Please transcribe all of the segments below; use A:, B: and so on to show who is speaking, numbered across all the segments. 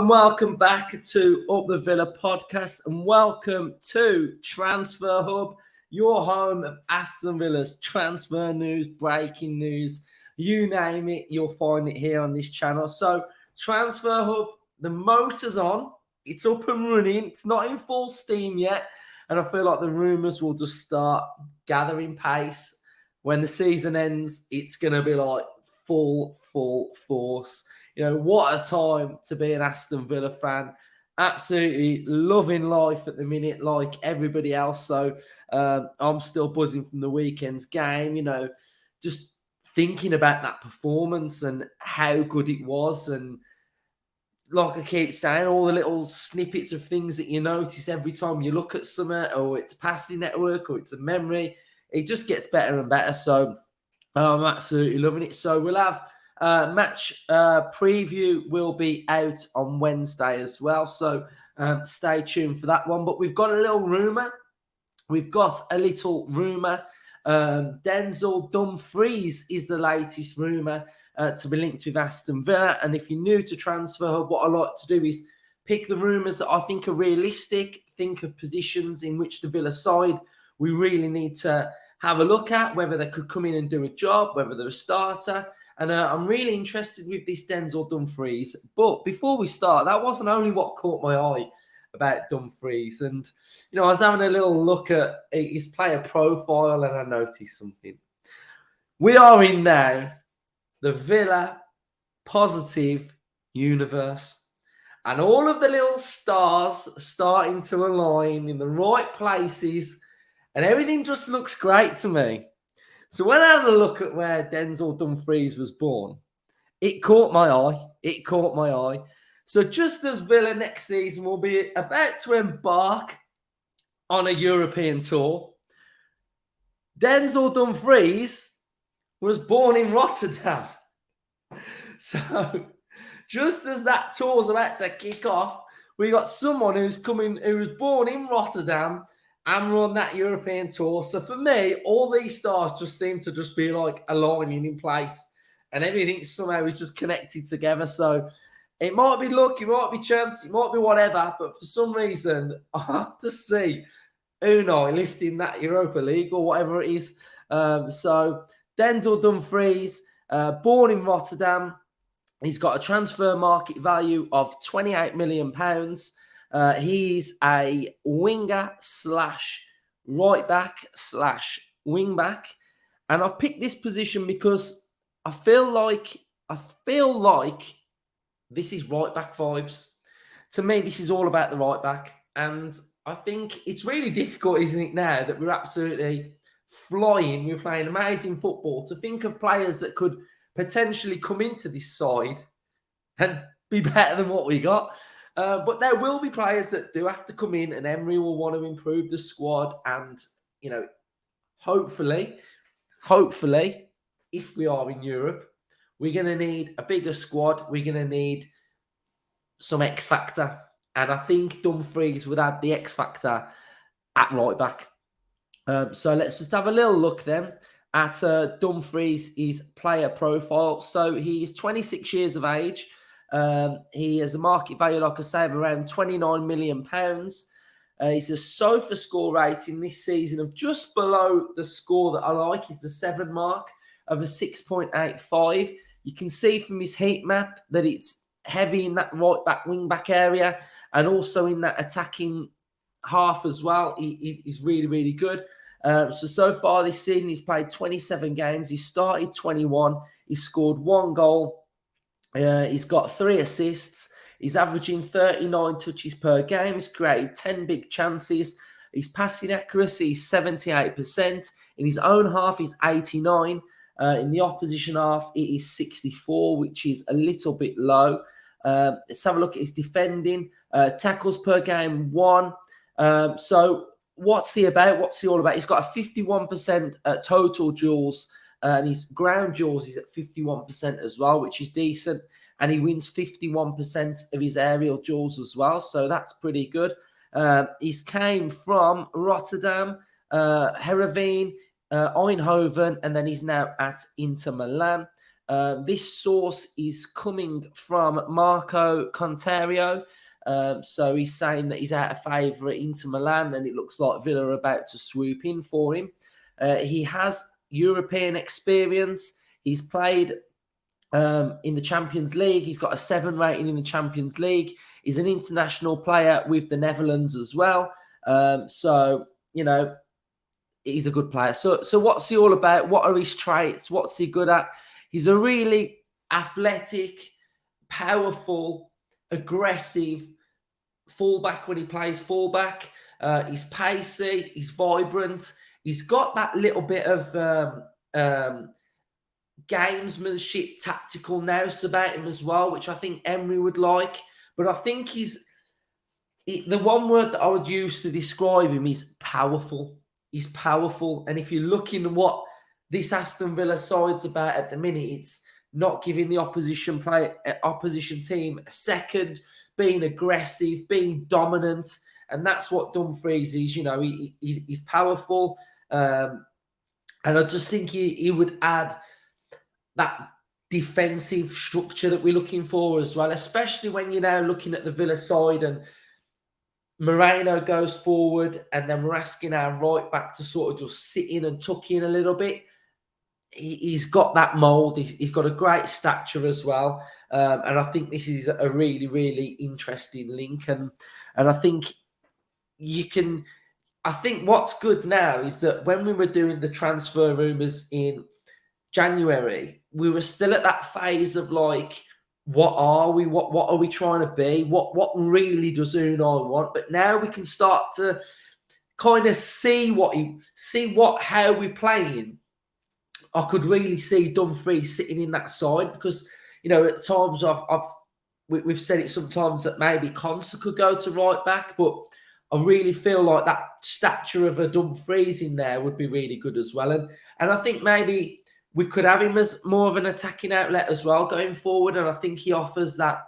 A: and welcome back to Up the Villa podcast, and welcome to Transfer Hub, your home of Aston Villa's transfer news, breaking news, you name it, you'll find it here on this channel. So, Transfer Hub, the motor's on, it's up and running, it's not in full steam yet, and I feel like the rumours will just start gathering pace. When the season ends, it's going to be like full force. You know, what a time to be an Aston Villa fan. Absolutely loving life at the minute, like everybody else. So I'm still buzzing from the weekend's game, you know, just thinking about that performance and how good it was. And like I keep saying, all the little snippets of things that you notice every time you look at something, or it's a passing network, or it's a memory, it just gets better and better. So I'm absolutely loving it. So we'll have match preview will be out on Wednesday as well. So stay tuned for that one. But we've got a little rumour. Denzel Dumfries is the latest rumour to be linked with Aston Villa. And if you're new to Transfer Hub, what I like to do is pick the rumours that I think are realistic, think of positions in which the Villa side we really need to have a look at, whether they could come in and do a job, whether they're a starter. And I'm really interested with this Denzel Dumfries. But before we start, that wasn't only what caught my eye about Dumfries. And, you know, I was having a little look at his player profile and I noticed something. We are in now the Villa positive universe. And all of the little stars are starting to align in the right places. And everything just looks great to me. So when I had a look at where Denzel Dumfries was born, it caught my eye. So just as Villa next season will be about to embark on a European tour, Denzel Dumfries was born in Rotterdam. So just as that tour's about to kick off, we got someone who was born in Rotterdam and run that European tour. So for me, all these stars just seem to just be like aligning in place, and everything somehow is just connected together. So it might be luck, it might be chance, it might be whatever, but for some reason, I have to see Unai lifting that Europa League or whatever it is. So Denzel Dumfries, born in Rotterdam, he's got a transfer market value of £28 million. He's a winger / right back / wing back. And I've picked this position because I feel like this is right back vibes. To me, this is all about the right back. And I think it's really difficult, isn't it, now that we're absolutely flying, we're playing amazing football, to think of players that could potentially come into this side and be better than what we got. But there will be players that do have to come in, and Emery will want to improve the squad. And, you know, hopefully, if we are in Europe, we're going to need a bigger squad. We're going to need some X factor. And I think Dumfries would add the X factor at right back. So let's just have a little look then at Dumfries' player profile. So he's 26 years of age. He has a market value, like I say, of around £29 million. He's a SOFA score rating this season of just below the score that I like. Is the 7 mark of a 6.85. You can see from his heat map that it's heavy in that right back, wing back area, and also in that attacking half as well. He's really, really good. So far this season, he's played 27 games. He started 21. He scored 1 goal. He's got 3 assists. He's averaging 39 touches per game. He's created 10 big chances. His passing accuracy is 78%. In his own half, he's 89. In the opposition half, it is 64, which is a little bit low. Let's have a look at his defending. Tackles per game, 1. So what's he about? What's he all about? He's got a 51% total duels. And his ground duels is at 51% as well, which is decent. And he wins 51% of his aerial duels as well. So that's pretty good. He's came from Rotterdam, Heerenveen, Eindhoven, and then he's now at Inter Milan. This source is coming from Marco Contario. So he's saying that he's out of favour at Inter Milan, and it looks like Villa are about to swoop in for him. He has European experience. He's played in the Champions League. He's got a 7 rating in the Champions League. He's an international player with the Netherlands as well. So, you know, he's a good player. So what's he all about? What are his traits? What's he good at? He's a really athletic, powerful, aggressive fullback when he plays fullback. He's pacey. He's vibrant. He's got that little bit of gamesmanship, tactical nous about him as well, which I think Emery would like. But I think the one word that I would use to describe him is powerful. He's powerful. And if you're looking at what this Aston Villa side's about at the minute, it's not giving the opposition team a second, being aggressive, being dominant. And that's what Dumfries is. You know, he's powerful. And I just think he would add that defensive structure that we're looking for as well, especially when you're now looking at the Villa side and Moreno goes forward and then we're asking our right back to sort of just sit in and tuck in a little bit. He's got that mould. He's got a great stature as well. And I think this is a really, really interesting link. And I think I think what's good now is that when we were doing the transfer rumours in January, we were still at that phase of like, what are we? What are we trying to be? What really does Unai want? But now we can start to kind of see how we're playing. I could really see Dumfries sitting in that side because, you know, at times we've said it sometimes that maybe Konsa could go to right back, but I really feel like that stature of a Dumfries in there would be really good as well. And I think maybe we could have him as more of an attacking outlet as well going forward. And I think he offers that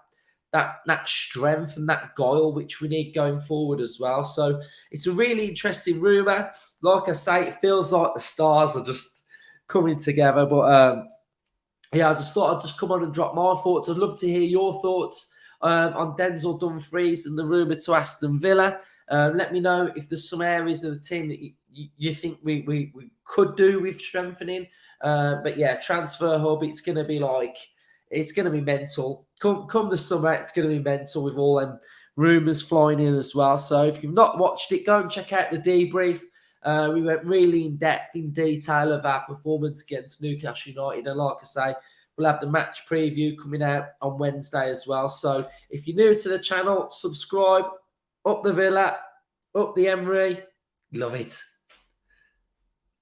A: strength and that guile which we need going forward as well. So it's a really interesting rumour. Like I say, it feels like the stars are just coming together. But yeah, I just thought I'd just come on and drop my thoughts. I'd love to hear your thoughts on Denzel Dumfries and the rumour to Aston Villa. Let me know if there's some areas of the team that you think we could do with strengthening. But yeah, transfer hub, it's going to be mental. Come the summer, it's going to be mental with all them rumours flying in as well. So if you've not watched it, go and check out the debrief. We went really in detail of our performance against Newcastle United. And like I say, we'll have the match preview coming out on Wednesday as well. So if you're new to the channel, subscribe. Up the Villa, up the Emery. Love it.